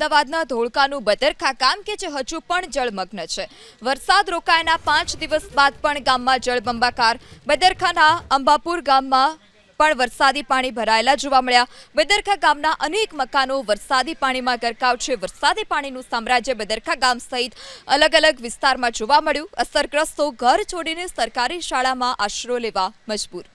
અમદાવાદના ધોળકાનું બદરખા ગામ કે જે હજુ પણ જળમગ્ન છે। વરસાદ રોકાયાના 5 દિવસ બાદ પણ ગામમાં જળબંબાકાર। બદરખાના અંબાપુર ગામમાં પણ વરસાદી પાણી ભરાયેલા જોવા મળ્યા। બદરખા ગામના અનેક મકાનો વરસાદી પાણીમાં ગરકાવ છે। વરસાદી પાણીનું સામ્રાજ્ય બદરખા ગામ સહિત અલગ અલગ વિસ્તારમાં જોવા મળ્યું। અસરગ્રસ્તો ઘર છોડીને સરકારી શાળામાં આશરો લેવા મજબૂર।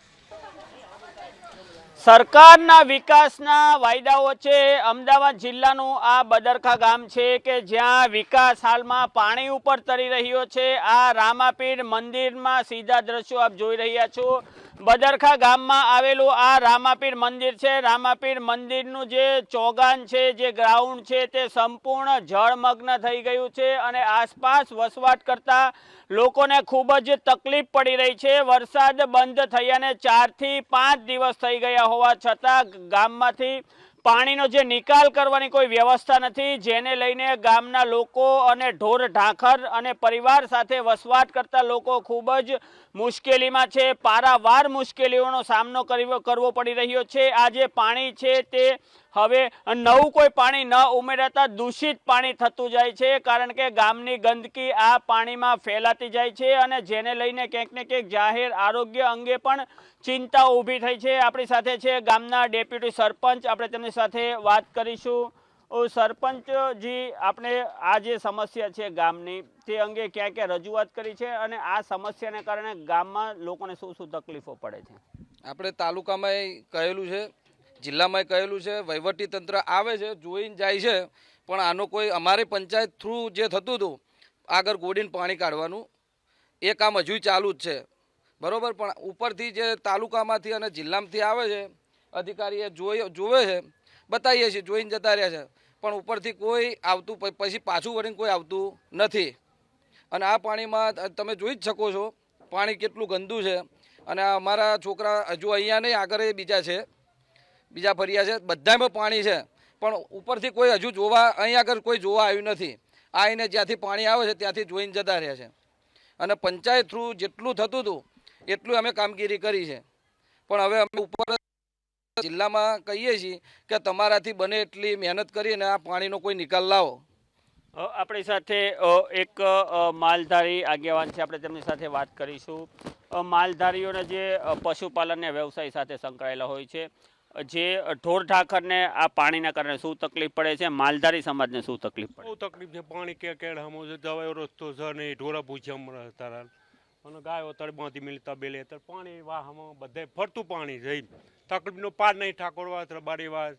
સરકારના વિકાસના વાયદાઓ છે। અમદાવાદ જિલ્લાનું આ બદરખા ગામ છે કે જ્યાં વિકાસ હાલમાં પાણી ઉપર તરી રહ્યો છે। આ રામાપીર મંદિરમાં સીધા દ્રશ્યો આપ જોઈ રહ્યા છો। બદરખા ગામમાં આવેલું આ રામાપીર મંદિર છે। રામાપીર મંદિરનું જે ચોગાન છે, જે ગ્રાઉન્ડ છે, તે સંપૂર્ણ જળમગ્ન થઈ ગયું છે અને આસપાસ વસવાટ કરતા લોકોને ખૂબ જ તકલીફ પડી રહી છે। વરસાદ બંધ થયાને 4 થી 5 દિવસ થઈ ગયા હોવા છતાં ગામમાંથી પાણીનો જે નિકાલ કરવાની કોઈ વ્યવસ્થા નથી, જેને લઈને ગામના લોકો અને ઢોર ઢાંખર અને પરિવાર સાથે વસવાટ કરતા લોકો ખૂબ જ મુશ્કેલીમાં છે। પારાવાર મુશ્કેલીઓનો સામનો કરવો પડી રહ્યો છે। આ જે પાણી છે તે હવે નવું કોઈ પાણી ન ઉમેરાતા દૂષિત પાણી થતું જાય છે, કારણ કે ગામની ગંદકી આ પાણીમાં ફેલાતી જાય છે અને જેને લઈને ક્યાંક ને ક્યાંક જાહેર આરોગ્ય અંગે પણ ચિંતા ઊભી થઈ છે। આપણી સાથે છે ગામના ડેપ્યુટી સરપંચ, આપણે તેમની સાથે વાત કરીશું। સરપંચજી, આપણે આ જે સમસ્યા છે ગામની, તે અંગે ક્યાં ક્યાં રજૂઆત કરી છે અને આ સમસ્યાને કારણે ગામમાં લોકોને શું શું તકલીફો પડે છે? આપણે તાલુકામાં કહેલું છે, જિલ્લામાં કહેલું છે, વહીવટી તંત્ર આવે છે, જોઈને જાય છે, પણ આનો કોઈ અમારી પંચાયત થ્રુ જે થતું હતું આગળ ગોડીને પાણી કાઢવાનું એ કામ હજુ ચાલુ જ છે, બરાબર। પણ ઉપરથી જે તાલુકામાંથી અને જિલ્લામાંથી આવે છે અધિકારીએ જોવે છે, બતાવીએ છીએ, જોઈને જતા રહ્યા છે, પણ ઉપરથી કોઈ આવતું પછી પાછું વળીને કોઈ આવતું નથી। અને આ પાણીમાં તમે જોઈ જ શકો છો પાણી કેટલું ગંદુ છે। અને અમારા છોકરા હજુ અહીંયા નહીં, આગળ બીજા છે, બીજા ફર્યા છે, બધામાં પાણી છે, પણ ઉપરથી કોઈ હજુ અહીં આગળ કોઈ જોવા આવ્યું નથી। આવીને જ્યાંથી પાણી આવે છે ત્યાંથી જોઈને જતા રહ્યા છે। અને પંચાયત થ્રુ જેટલું થતું હતું એટલું અમે કામગીરી કરી છે, પણ હવે અમે ઉપર જિલ્લામાં કહીએ છીએ કે તમારાથી બને એટલી મહેનત કરીને આ પાણીનો કોઈ નિકાલ લાવો। આપણી સાથે એક માલધારી આગેવાન છે, આપણે તેમની સાથે વાત કરીશું। માલધારીઓને જે પશુપાલનના વ્યવસાય સાથે સંકળાયેલા હોય છે, જે ઢોર ઢાંખરને આ પાણીના કારણે શું તકલીફ પડે છે, માલધારી સમાજને શું તકલીફ પડે? બહુ તકલીફ છે। પાણી કેડ હમો છે, દવાયો રસ્તો છે નહીં, ઢોરા ભૂસ્યા તારા અને ગાયો તળ બાંધી મિલતા બેલે તળ પાણી વાહમાં બધે ફરતું પાણી છે। તકલીફનો પાર નહીં, ઠાકોરવા બારી વાર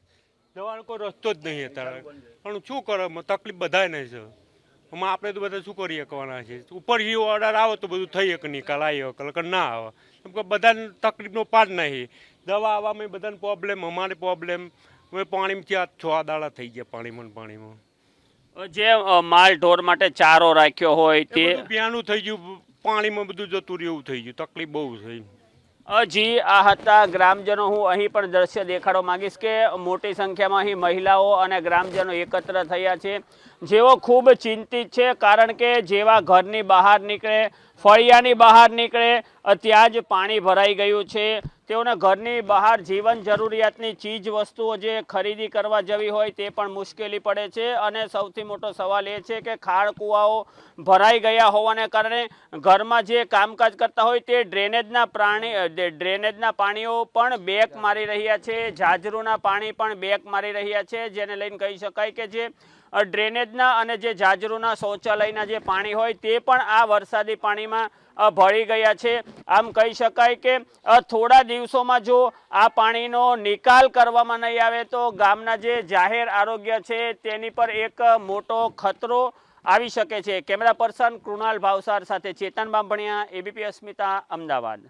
જવાનો કોઈ રસ્તો જ નહીં અત્યારે, પણ શું કરે તકલીફ બધાય નહીં છે। આમાં આપણે તો બધા શું કરી શકવાના છે? ઉપર જે ઓર્ડર આવે તો બધું થઈ શકે, નિકાલ આવી શકે, ના આવે કેમ કે બધાને તકલીફનો પાર નહીં। દવા આવવામાં બધાને પ્રોબ્લેમ, અમારે પ્રોબ્લેમ, પાણીમાં ત્યાં 6 દાડા થઈ ગયા પાણીમાં। જે માલ ઢોર માટે ચારો રાખ્યો હોય તે પીવાનું થઈ ગયું, પાણીમાં બધું જતું રહ્યું, એવું થઈ ગયું, તકલીફ બહુ છે। જી, આ હતા ગ્રામજનો। હું અહીં પણ દ્રશ્ય દેખાડવા માંગીશ કે મોટી સંખ્યામાં અહીં મહિલાઓ અને ગ્રામજનો એકત્ર થયા છે, જેઓ ખૂબ ચિંતિત છે, કારણ કે જેવા ઘરની બહાર નીકળે, ફળિયાની બહાર નીકળે, ત્યાં જ પાણી ભરાઈ ગયું છે। તેઓને ઘરની બહાર જીવન જરૂરિયાતની ચીજ વસ્તુઓ જે ખરીદી કરવા જવી હોય તે પણ મુશ્કેલી પડે છે। અને સૌથી મોટો સવાલ એ છે કે ખાડ કૂવાઓ ભરાઈ ગયા હોવાને કારણે ઘરમાં જે કામકાજ કરતા હોય તે ડ્રેનેજના પાણીઓ પણ બેક મારી રહ્યા છે, જાજરૂના પાણી પણ બેક મારી રહ્યા છે, જેને લઈને કહી શકાય કે જે ડ્રેનેજના અને જે જાજરૂના શૌચાલયના જે પાણી હોય તે પણ આ વરસાદી પાણીમાં ભળી ગયા છે। આમ કહી શકાય કે થોડા દિવસોમાં જો આ પાણીનો નિકાલ કરવામાં નહીં આવે તો ગામના જે જાહેર આરોગ્ય છે તેની પર એક મોટો ખતરો આવી શકે છે। કેમેરા પર્સન કૃણાલ ભાવસાર સાથે ચેતન બાંભણિયા, એબીપી અસ્મિતા, અમદાવાદ।